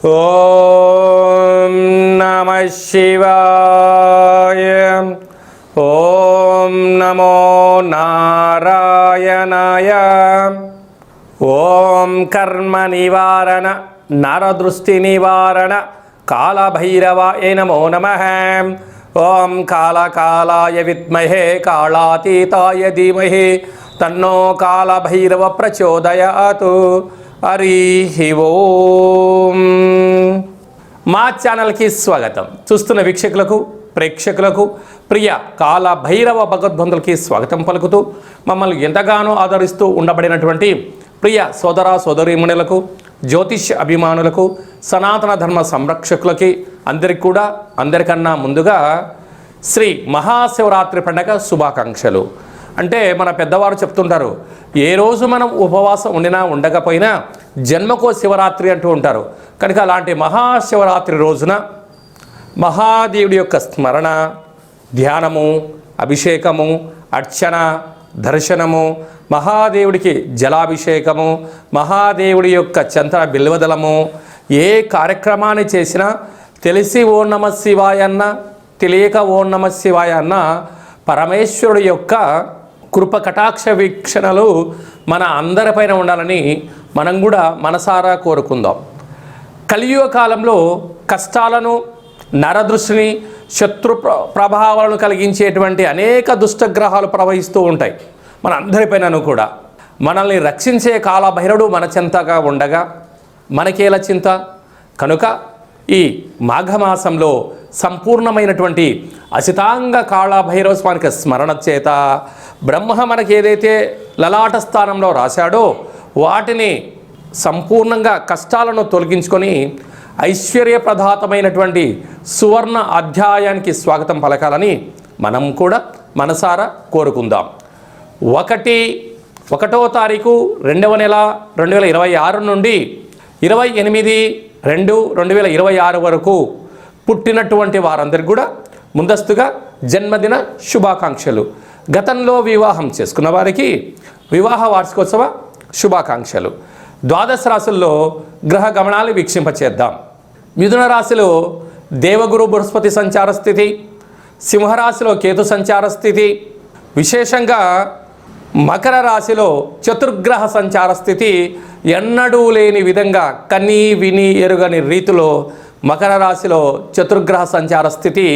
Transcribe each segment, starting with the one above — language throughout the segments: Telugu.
ఓం నమః శివాయ. ఓం నమో నారాయణాయ. ఓం కర్మ నివారణ నరదృష్టి నివారణ కాళభైరవాయ నమో నమః. ఓం కాళకాలాయ విద్మహే కాళాతీతాయ ధీమహి తన్నో కాళభైరవ ప్రచోదయాత్. హరి ఓం. మా ఛానల్కి స్వాగతం. చూస్తున్న వీక్షకులకు ప్రేక్షకులకు ప్రియ కాళభైరవ భగవద్బంధులకి స్వాగతం పలుకుతూ మమ్మల్ని ఎంతగానో ఆదరిస్తూ ఉండబడినటువంటి ప్రియ సోదర సోదరీమణులకు, జ్యోతిష్ అభిమానులకు, సనాతన ధర్మ సంరక్షకులకి అందరికన్నా ముందుగా శ్రీ మహాశివరాత్రి పండగ శుభాకాంక్షలు. అంటే మన పెద్దవారు చెప్తుంటారు, ఏ రోజు మనం ఉపవాసం ఉండినా ఉండకపోయినా జన్మకో శివరాత్రి అంటూ ఉంటారు. కనుక అలాంటి మహాశివరాత్రి రోజున మహాదేవుడి యొక్క స్మరణ, ధ్యానము, అభిషేకము, అర్చన, దర్శనము, మహాదేవుడికి జలాభిషేకము, మహాదేవుడి యొక్క చంద్ర బిల్వదలము, ఏ కార్యక్రమాన్ని చేసినా తెలిసి ఓం నమ శివాయ అన్న, తెలియక ఓం నమ శివాయ అన్న పరమేశ్వరుడి యొక్క కృప కటాక్ష వీక్షణలు మన అందరిపైన ఉండాలని మనం కూడా మనసారా కోరుకుందాం. కలియుగ కాలంలో కష్టాలను, నరదృష్టిని, శత్రు ప్రభావాలను కలిగించేటువంటి అనేక దుష్టగ్రహాలు ప్రవహిస్తూ ఉంటాయి మన అందరిపైనను కూడా. మనల్ని రక్షించే కాళభైరవుడు మన చెంతగా ఉండగా మనకేల చింత? కనుక ఈ మాఘమాసంలో సంపూర్ణమైనటువంటి అసితాంగ కాళభైరవ స్వామికి స్మరణ చేత బ్రహ్మ మనకి ఏదైతే లలాట స్థానంలో రాశాడో వాటిని సంపూర్ణంగా కష్టాలను తొలగించుకొని ఐశ్వర్యప్రదాతమైనటువంటి సువర్ణ అధ్యాయానికి స్వాగతం పలకాలని మనం కూడా మనసారా కోరుకుందాం. 1వ తారీఖు 2వ నెల 2026 నుండి 28/2/2026 వరకు పుట్టినటువంటి వారందరికీ కూడా ముందస్తుగా జన్మదిన శుభాకాంక్షలు. గతంలో వివాహం చేసుకున్న వారికి వివాహ వార్షికోత్సవ శుభాకాంక్షలు. ద్వాదశ రాశుల్లో గ్రహ గమనాలు వీక్షింపచేద్దాం. మిథున రాశిలో దేవగురు బృహస్పతి సంచార స్థితి, సింహరాశిలో కేతు సంచార స్థితి, విశేషంగా మకర రాశిలో చతుర్గ్రహ సంచార స్థితి ఎన్నడూ లేని విధంగా కన్నీ విని ఎరుగని రీతిలో మకర రాశిలో చతుర్గ్రహ సంచార స్థితి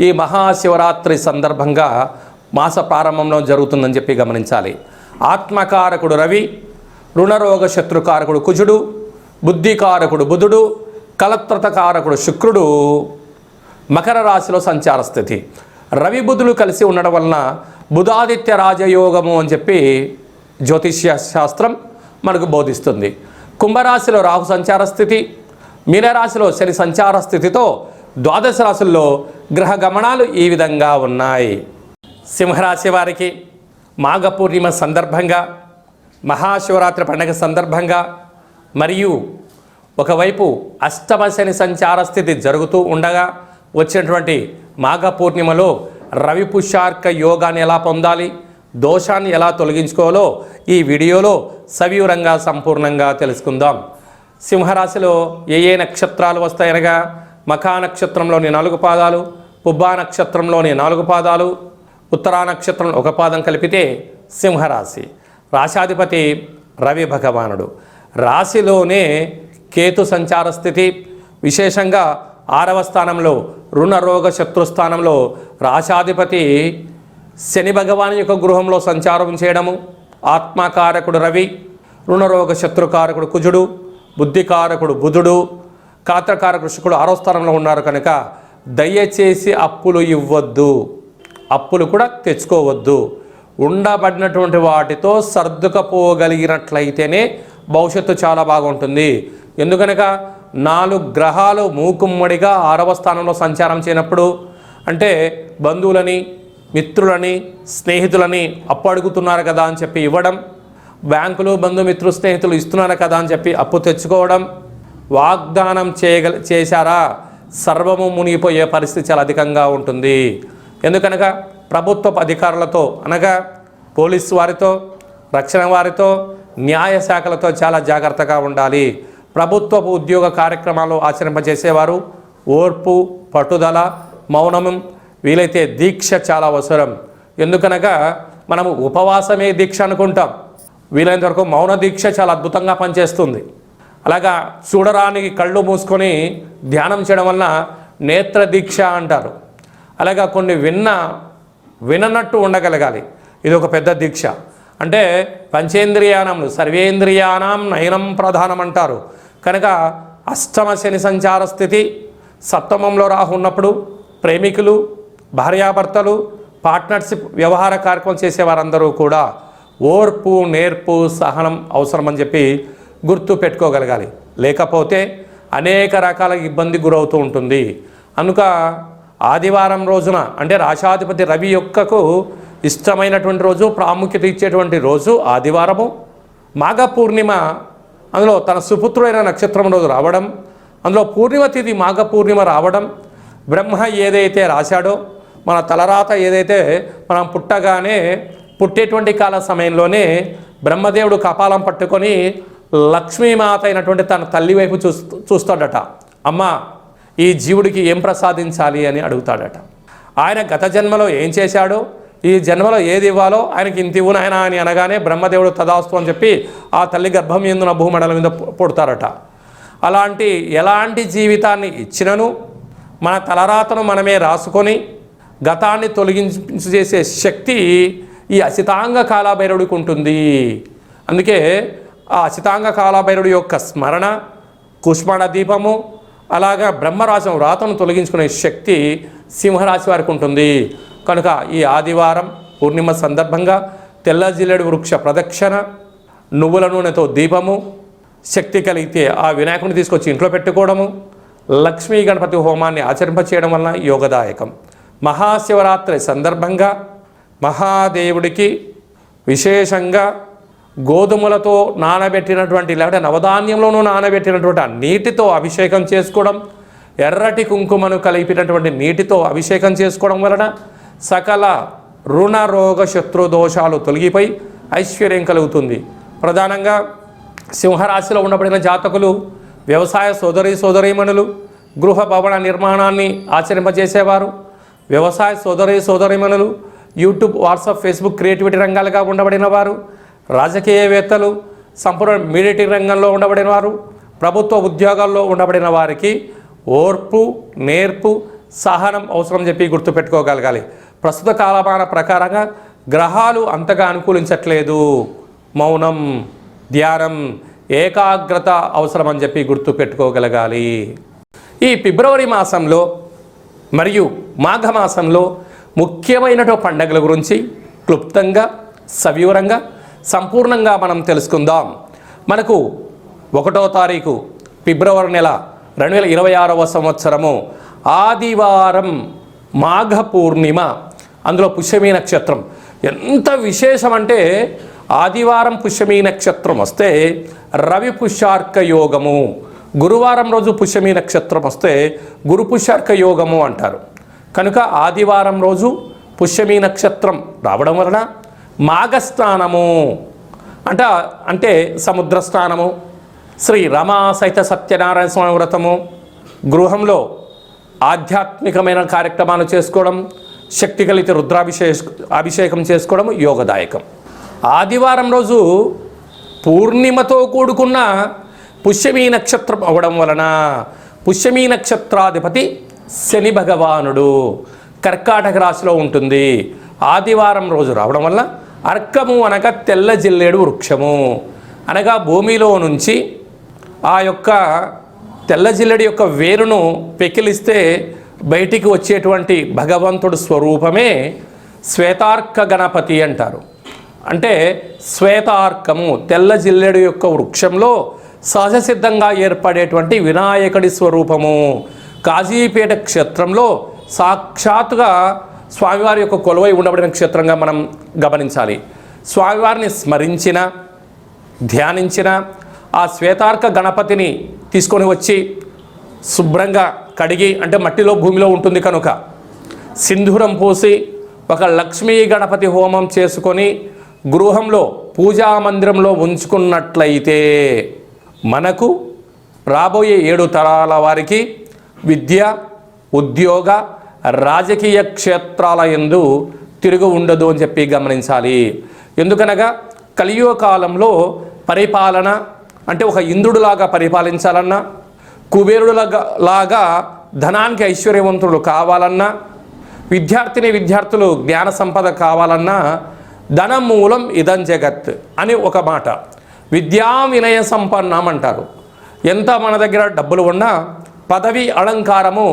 ఈ మహాశివరాత్రి సందర్భంగా మాస ప్రారంభంలో జరుగుతుందని చెప్పి గమనించాలి. ఆత్మకారకుడు రవి, రుణరోగ శత్రుకారకుడు కుజుడు, బుద్ధికారకుడు బుధుడు, కలత్రతకారకుడు శుక్రుడు మకర రాశిలో సంచార స్థితి. రవి బుధులు కలిసి ఉండడం వలన బుధాదిత్య రాజయోగము అని చెప్పి జ్యోతిష్య శాస్త్రం మనకు బోధిస్తుంది. కుంభరాశిలో రాహు సంచార స్థితి, మీనరాశిలో శని సంచార స్థితితో ద్వాదశ రాశుల్లో గ్రహ గమనాలు ఈ విధంగా ఉన్నాయి. సింహరాశి వారికి మాఘ పూర్ణిమ సందర్భంగా, మహాశివరాత్రి పండుగ సందర్భంగా మరియు ఒకవైపు అష్టమ శని సంచార స్థితి జరుగుతూ ఉండగా వచ్చినటువంటి మాఘ పూర్ణిమలో రవి పుష్యార్క యోగాన్ని ఎలా పొందాలి, దోషాన్ని ఎలా తొలగించుకోవాలో ఈ వీడియోలో సవివరంగా సంపూర్ణంగా తెలుసుకుందాం. సింహరాశిలో ఏ నక్షత్రాలు వస్తాయనగా మఖా నక్షత్రంలోని 4 పాదాలు, పుబ్బా నక్షత్రంలోని 4 పాదాలు, ఉత్తరా నక్షత్రంలో 1 పాదం కలిపితే సింహరాశి. రాశాధిపతి రవి భగవానుడు. రాశిలోనే కేతు సంచార స్థితి, విశేషంగా 6వ స్థానంలో రుణరోగ శత్రుస్థానంలో రాశాధిపతి శని భగవాన్ యొక్క గృహంలో సంచారం చేయడము, ఆత్మకారకుడు రవి, రుణరోగ శత్రుకారకుడు కుజుడు, బుద్ధికారకుడు బుధుడు, కాత్రకారకుడు శుక్రుడు 6వ స్థానంలో ఉన్నారు. కనుక దయచేసి అప్పులు ఇవ్వద్దు, అప్పులు కూడా తెచ్చుకోవద్దు. ఉండబడినటువంటి వాటితో సర్దుకపోగలిగినట్లయితేనే భవిష్యత్తు చాలా బాగుంటుంది. ఎందుకనగా 4 గ్రహాలు మూకుమ్మడిగా 6వ స్థానంలో సంచారం చేయనప్పుడు అంటే బంధువులని, మిత్రులని, స్నేహితులని అప్పు అడుగుతున్నారు కదా అని చెప్పి ఇవ్వడం, బ్యాంకులు బంధుమిత్రు స్నేహితులు ఇస్తున్నారు కదా అని చెప్పి అప్పు తెచ్చుకోవడం, వాగ్దానం చేశారా సర్వము మునిగిపోయే పరిస్థితి చాలా అధికంగా ఉంటుంది. ఎందుకనగా ప్రభుత్వ అధికారులతో అనగా పోలీసు వారితో, రక్షణ వారితో, న్యాయ శాఖలతో చాలా జాగ్రత్తగా ఉండాలి. ప్రభుత్వపు ఉద్యోగ కార్యక్రమాలు ఆచరింపజేసేవారు ఓర్పు, పట్టుదల, మౌనము, వీలైతే దీక్ష చాలా అవసరం. ఎందుకనగా మనము ఉపవాసమే దీక్ష అనుకుంటాం, వీలైనంత వరకు మౌన దీక్ష చాలా అద్భుతంగా పనిచేస్తుంది. అలాగా చూడరానికి కళ్ళు మూసుకొని ధ్యానం చేయడం వలన నేత్ర దీక్ష అంటారు. అలాగా కొన్ని విననట్టు ఉండగలగాలి, ఇది ఒక పెద్ద దీక్ష. అంటే పంచేంద్రియానములు సర్వేంద్రియానం నయనం ప్రధానం అంటారు. కనుక అష్టమ శని సంచార స్థితి, సప్తమంలో రాహు ఉన్నప్పుడు ప్రేమికులు, భార్యాభర్తలు, పార్ట్నర్షిప్ వ్యవహార కార్యక్రమం చేసేవారందరూ కూడా ఓర్పు, నేర్పు, సహనం అవసరమని చెప్పి గుర్తు పెట్టుకోగలగాలి. లేకపోతే అనేక రకాల ఇబ్బంది గురవుతూ ఉంటుంది. కనుక ఆదివారం రోజున అంటే రాశాధిపతి రవి యొక్కకు ఇష్టమైనటువంటి రోజు, ప్రాముఖ్యత ఇచ్చేటువంటి రోజు ఆదివారము. మాఘ పూర్ణిమ అందులో తన సుపుత్రుడైన నక్షత్రం రోజు రావడం, అందులో పూర్ణిమ తిథి మాఘ పూర్ణిమ రావడం, బ్రహ్మ ఏదైతే రాశాడో మన తలరాత ఏదైతే మనం పుట్టేటువంటి కాల సమయంలోనే బ్రహ్మదేవుడు కపాలం పట్టుకొని లక్ష్మీమాత అయినటువంటి తన తల్లి వైపు చూస్తాడట. అమ్మ, ఈ జీవుడికి ఏం ప్రసాదించాలి అని అడుగుతాడట. ఆయన గత జన్మలో ఏం చేశాడో, ఈ జన్మలో ఏది ఇవ్వాలో ఆయనకి ఇంత ఇవ్వు నాయనా అని అనగానే బ్రహ్మదేవుడు తదాస్తు అని చెప్పి ఆ తల్లి గర్భం ఎందున భూమండలం మీద పుడతారట. ఎలాంటి జీవితాన్ని ఇచ్చినను మన తలరాతను మనమే రాసుకొని గతాన్ని తొలగించి చేసే శక్తి ఈ అసితాంగ కాలభైరవుడికి ఉంటుంది. అందుకే ఆ అసితాంగ కాలభైరవుడి యొక్క స్మరణ, కుష్మాండ దీపము, అలాగా బ్రహ్మరాశి రాతను తొలగించుకునే శక్తి సింహరాశి వారికి ఉంటుంది. కనుక ఈ ఆదివారం పూర్ణిమ సందర్భంగా తెల్ల జిల్లేడు వృక్ష ప్రదక్షిణ, నువ్వుల నూనెతో దీపము, శక్తి కలిగితే ఆ వినాయకుని తీసుకొచ్చి ఇంట్లో పెట్టుకోవడము, లక్ష్మీ గణపతి హోమాన్ని ఆచరింపచేయడం వలన యోగదాయకం. మహాశివరాత్రి సందర్భంగా మహాదేవుడికి విశేషంగా గోధుమలతో నానబెట్టినటువంటి లేకపోతే నవధాన్యంలోనూ నానబెట్టినటువంటి ఆ నీటితో అభిషేకం చేసుకోవడం, ఎర్రటి కుంకుమను కలిపినటువంటి నీటితో అభిషేకం చేసుకోవడం వలన సకల రుణ రోగ శత్రు దోషాలు తొలగిపోయి ఐశ్వర్యం కలుగుతుంది. ప్రధానంగా సింహరాశిలో ఉండబడిన జాతకులు, వ్యవసాయ సోదరీమణులు, గృహ భవన నిర్మాణాన్ని ఆచరింపజేసేవారు, వ్యవసాయ సోదరీమణులు, యూట్యూబ్, వాట్సాప్, ఫేస్బుక్ క్రియేటివిటీ రంగాలుగా ఉండబడిన వారు, రాజకీయవేత్తలు, సంపూర్ణ మీడియేటింగ్ రంగంలో ఉండబడిన వారు, ప్రభుత్వ ఉద్యోగాల్లో ఉండబడిన వారికి ఓర్పు, నేర్పు, సహనం అవసరం చెప్పి గుర్తుపెట్టుకోగలగాలి. ప్రస్తుత కాలమాన ప్రకారంగా గ్రహాలు అంతగా అనుకూలించట్లేదు. మౌనం, ధ్యానం, ఏకాగ్రత అవసరమని చెప్పి గుర్తుపెట్టుకోగలగాలి. ఈ ఫిబ్రవరి మాసంలో మరియు మాఘమాసంలో ముఖ్యమైనటువంటి పండుగల గురించి క్లుప్తంగా, సవివరంగా, సంపూర్ణంగా మనం తెలుసుకుందాం. మనకు 1వ తారీఖు ఫిబ్రవరి నెల 2026వ సంవత్సరము ఆదివారం మాఘ పూర్ణిమ, అందులో పుష్యమీ నక్షత్రం. ఎంత విశేషం అంటే ఆదివారం పుష్యమీ నక్షత్రం వస్తే రవి పుష్యార్క యోగము, గురువారం రోజు పుష్యమీ నక్షత్రం వస్తే గురు పుష్యార్క యోగము అంటారు. కనుక ఆదివారం రోజు పుష్యమీ నక్షత్రం రావడం వలన మాఘస్నానము అంటే సముద్ర స్నానము, శ్రీ రమా సహిత సత్యనారాయణ స్వామి వ్రతము, గృహంలో ఆధ్యాత్మికమైన కార్యక్రమాలు చేసుకోవడం, శక్తి కలిగితే అభిషేకం చేసుకోవడం యోగదాయకం. ఆదివారం రోజు పూర్ణిమతో కూడుకున్న పుష్యమీ నక్షత్రం అవ్వడం వలన పుష్యమీ నక్షత్రాధిపతి శని భగవానుడు కర్కాటక రాశిలో ఉంటుంది. ఆదివారం రోజు రావడం వల్ల అర్కము అనగా తెల్ల జిల్లేడు వృక్షము, అనగా భూమిలో నుంచి ఆ యొక్క తెల్ల జిల్లెడి యొక్క వేరును పెకిలిస్తే బయటికి వచ్చేటువంటి భగవంతుడు స్వరూపమే శ్వేతార్క గణపతి అంటారు. అంటే శ్వేతార్కము తెల్ల జిల్లెడు యొక్క వృక్షంలో సహజ సిద్ధంగా ఏర్పడేటువంటి వినాయకుడి స్వరూపము. కాజీపేట క్షేత్రంలో సాక్షాత్తుగా స్వామివారి యొక్క కొలువై ఉండబడిన క్షేత్రంగా మనం గమనించాలి. స్వామివారిని స్మరించిన, ధ్యానించిన ఆ శ్వేతార్క గణపతిని తీసుకొని వచ్చి శుభ్రంగా కడిగి, అంటే మట్టిలో భూమిలో ఉంటుంది కనుక సింధూరం పోసి ఒక లక్ష్మీ గణపతి హోమం చేసుకొని గృహంలో పూజా మందిరంలో ఉంచుకున్నట్లయితే మనకు రాబోయే 7 తరాల వారికి విద్య, ఉద్యోగ, రాజకీయ క్షేత్రాల యందు తిరుగు ఉండదు అని చెప్పి గమనించాలి. ఎందుకనగా కలియుగ కాలంలో పరిపాలన అంటే ఒక ఇంద్రుడిలాగా పరిపాలించాలన్నా, కుబేరుడులాగా ధనానికి ఐశ్వర్యవంతులు కావాలన్నా, విద్యార్థులు జ్ఞాన సంపద కావాలన్నా ధనం మూలం ఇదం జగత్ అని ఒక మాట. విద్యా వినయ సంపన్నం అంటారు. ఎంత మన దగ్గర డబ్బులు ఉన్నా పదవి అలంకారము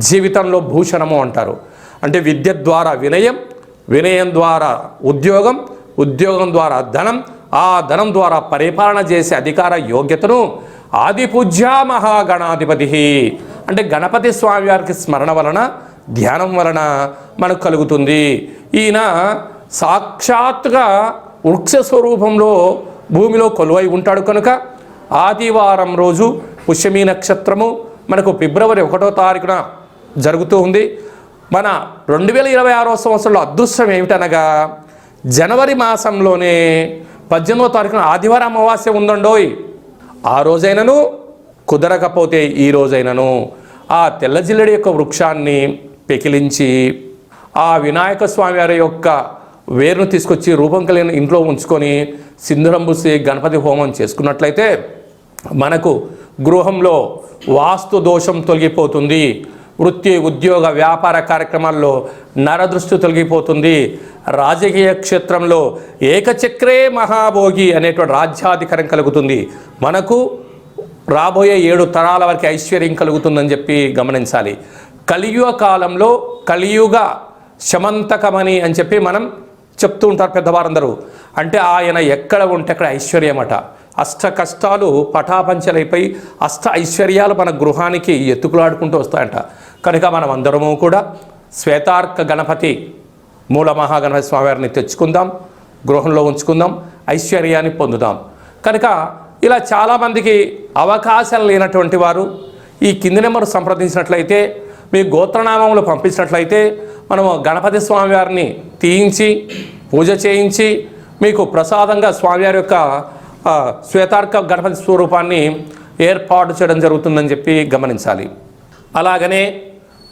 జీవితంలో భూషణము అంటారు. అంటే విద్య ద్వారా వినయం, వినయం ద్వారా ఉద్యోగం, ఉద్యోగం ద్వారా ధనం, ఆ ధనం ద్వారా పరిపాలన చేసే అధికార యోగ్యతను ఆదిపూజ్య మహాగణాధిపతి అంటే గణపతి స్వామి వారికి స్మరణ వలన, ధ్యానం వలన మనకు కలుగుతుంది. ఈయన సాక్షాత్తుగా వృక్ష స్వరూపంలో భూమిలో కొలువై ఉంటాడు కనుక ఆదివారం రోజు పుష్యమి నక్షత్రము మనకు ఫిబ్రవరి 1వ తారీఖున జరుగుతూ ఉంది. మన 2026వ సంవత్సరంలో అదృష్టం ఏమిటనగా జనవరి మాసంలోనే 18వ తారీఖున ఆదివారం అమావాస్య ఉందండోయ్. ఆ రోజైనను కుదరకపోతే ఈ రోజైనను ఆ తెల్ల జిల్లెడి యొక్క వృక్షాన్ని పెకిలించి ఆ వినాయక స్వామి వారి యొక్క వేరును తీసుకొచ్చి రూపం కలిగిన ఇంట్లో ఉంచుకొని సింధూరం పూసి గణపతి హోమం చేసుకున్నట్లయితే మనకు గృహంలో వాస్తు దోషం తొలగిపోతుంది. వృత్తి, ఉద్యోగ, వ్యాపార కార్యక్రమాల్లో నరదృష్టి తొలగిపోతుంది. రాజకీయ క్షేత్రంలో ఏకచక్రే మహాభోగి అనేటువంటి రాజ్యాధికారం కలుగుతుంది. మనకు రాబోయే 7 తరాల వరకు ఐశ్వర్యం కలుగుతుందని చెప్పి గమనించాలి. కలియుగ కాలంలో కలియుగ శమంతకమని అని చెప్పి మనం చెప్తూ ఉంటారు పెద్దవారందరూ. అంటే ఆయన ఎక్కడ ఉంటే అక్కడ ఐశ్వర్యమట. అష్ట కష్టాలు పటాపంచలైపోయి అష్ట ఐశ్వర్యాలు మన గృహానికి ఎత్తుకులాడుకుంటూ వస్తాయంట. కనుక మనం అందరము కూడా శ్వేతార్క గణపతి మూల మహాగణపతి స్వామివారిని తెచ్చుకుందాం, గృహంలో ఉంచుకుందాం, ఐశ్వర్యాన్ని పొందుదాం. కనుక ఇలా చాలామందికి అవకాశాలు లేనటువంటి వారు ఈ కింది నెంబర్ సంప్రదించినట్లయితే, మీ గోత్రనామములు పంపించినట్లయితే మనము గణపతి స్వామివారిని తీయించి పూజ చేయించి మీకు ప్రసాదంగా స్వామివారి యొక్క శ్వేతార్క గణపతి స్వరూపాన్ని ఏర్పాటు చేయడం జరుగుతుందని చెప్పి గమనించాలి. అలాగనే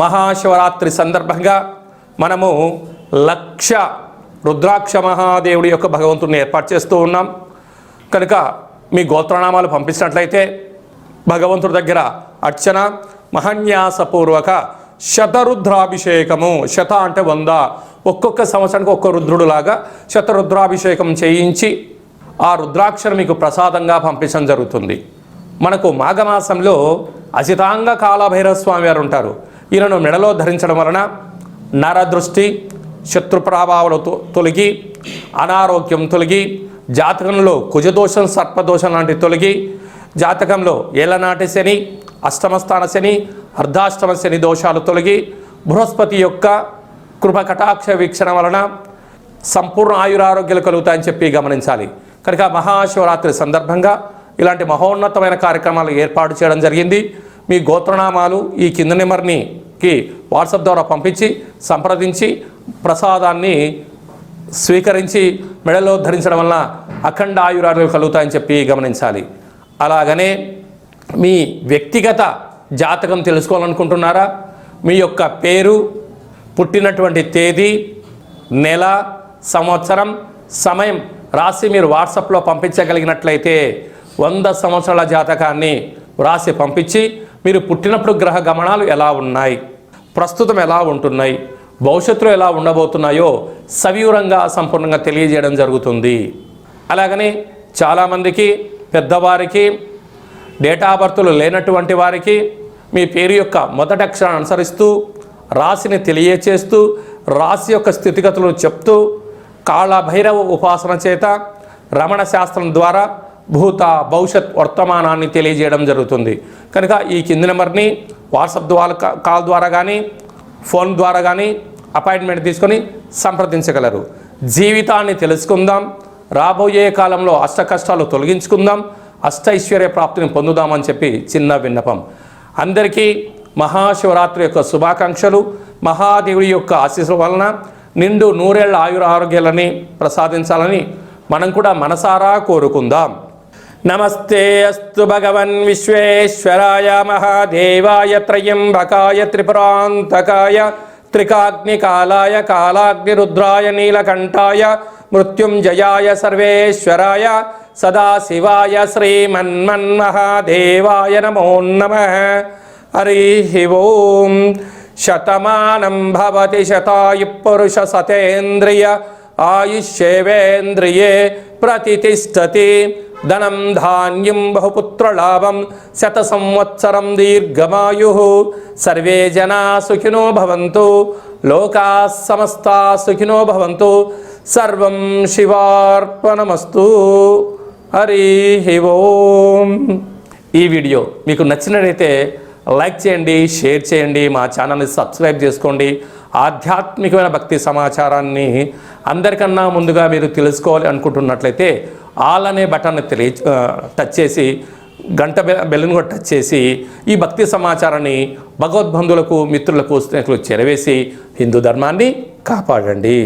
మహాశివరాత్రి సందర్భంగా మనము 1,00,000 రుద్రాక్ష మహాదేవుడి యొక్క భగవంతుడిని ఏర్పాటు చేస్తూ ఉన్నాం. కనుక మీ గోత్రనామాలు పంపించినట్లయితే భగవంతుడి దగ్గర అర్చన, మహాన్యాసపూర్వక శతరుద్రాభిషేకము, శత అంటే 100, ఒక్కొక్క సంవత్సరానికి ఒక్క రుద్రుడులాగా శతరుద్రాభిషేకం చేయించి ఆ రుద్రాక్షను మీకు ప్రసాదంగా పంపించడం జరుగుతుంది. మనకు మాఘమాసంలో అజితాంగ కాలభైరవ స్వామి వారు ఉంటారు. ఈయనను మెడలో ధరించడం వలన నరదృష్టి, శత్రు ప్రభావాలు తొలగి, అనారోగ్యం తొలగి, జాతకంలో కుజదోషం, సర్పదోషం లాంటివి తొలగి, జాతకంలో ఏళ్ళనాటి శని, అష్టమస్థాన శని, అర్ధాష్టమ శని దోషాలు తొలగి, బృహస్పతి యొక్క కృప కటాక్ష వీక్షణ వలన సంపూర్ణ ఆయురారోగ్యాలు కలుగుతాయని చెప్పి గమనించాలి. కనుక మహాశివరాత్రి సందర్భంగా ఇలాంటి మహోన్నతమైన కార్యక్రమాలు ఏర్పాటు చేయడం జరిగింది. మీ గోత్రనామాలు ఈ కింద నెంబర్కి వాట్సాప్ ద్వారా పంపించి సంప్రదించి ప్రసాదాన్ని స్వీకరించి మెడలో ధరించడం వలన అఖండ ఆయురారోగ్యాలు కలుగుతాయని చెప్పి గమనించాలి. అలాగనే మీ వ్యక్తిగత జాతకం తెలుసుకోవాలనుకుంటున్నారా? మీ యొక్క పేరు, పుట్టినటువంటి తేదీ, నెల, సంవత్సరం, సమయం రాసి మీరు వాట్సాప్లో పంపించగలిగినట్లయితే 100 సంవత్సరాల జాతకాన్ని రాసి పంపించి మీరు పుట్టినప్పుడు గ్రహ గమనాలు ఎలా ఉన్నాయి, ప్రస్తుతం ఎలా ఉంటున్నాయి, భవిష్యత్తులో ఎలా ఉండబోతున్నాయో సవివరంగా సంపూర్ణంగా తెలియజేయడం జరుగుతుంది. అలాగనే చాలామందికి పెద్దవారికి డేట్ ఆఫ్ బర్త్లు లేనటువంటి వారికి మీ పేరు యొక్క మొదటి అక్షరాన్ని అనుసరిస్తూ రాశిని తెలియచేస్తూ రాశి యొక్క స్థితిగతులు చెప్తూ కాళభైరవ ఉపాసన చేత రమణ శాస్త్రం ద్వారా భూత భవిష్యత్ వర్తమానాన్ని తెలియజేయడం జరుగుతుంది. కనుక ఈ కింది నెంబర్ని వాట్సాప్ ద్వారా, కాల్ ద్వారా కానీ ఫోన్ ద్వారా కానీ అపాయింట్మెంట్ తీసుకొని సంప్రదించగలరు. జీవితాన్ని తెలుసుకుందాం, రాబోయే కాలంలో అష్ట కష్టాలు తొలగించుకుందాం, అష్టైశ్వర్య ప్రాప్తిని పొందుదామని చెప్పి చిన్న విన్నపం. అందరికీ మహాశివరాత్రి యొక్క శుభాకాంక్షలు. మహాదేవుడి యొక్క ఆశీస్సుల వలన నిండు నూరేళ్ల ఆయుర ఆరోగ్యాలని ప్రసాదించాలని మనం కూడా మనసారా కోరుకుందాం. నమస్తే అస్తు భగవన్ విశ్వేశ్వరాయ మహాదేవాయ త్రయంబకాయ త్రిపురాంతకాయ త్రికాగ్నికాలాయ కాలాగ్నిరుద్రాయ నీలకంఠాయ మృత్యుంజయాయ సర్వేశ్వరాయ సదాశివాయ శ్రీమన్మన్మహాదేవాయ నమో నమః. హరి ఓం. శతమానం భవతి శతాయు పురుష సతేంద్రియ ఆయుష్యేవేంద్రియే ప్రతిష్టతి. ధనం ధాన్యం బహుపుత్రలాభం శత సంవత్సరం దీర్ఘమాయు. సర్వే జనా సుఖినో భవంతు. లోకా సమస్తా సుఖినో భవంతు. సర్వం శివార్పణమస్తు. హరి ఓం. ఈ వీడియో మీకు నచ్చినట్లయితే లైక్ చేయండి, షేర్ చేయండి, మా ఛానల్ని సబ్స్క్రైబ్ చేసుకోండి. ఆధ్యాత్మికమైన భక్తి సమాచారాన్ని అందరికన్నా ముందుగా మీరు తెలుసుకోవాలి అనుకుంటున్నట్లయితే ఆల్ అనే బటన్ని టచ్ చేసి గంట బెల్లును కూడా టచ్ చేసి ఈ భక్తి సమాచారాన్ని భగవద్బంధువులకు, మిత్రులకు, స్నేహితులకు చేరవేసి హిందూ ధర్మాన్ని కాపాడండి.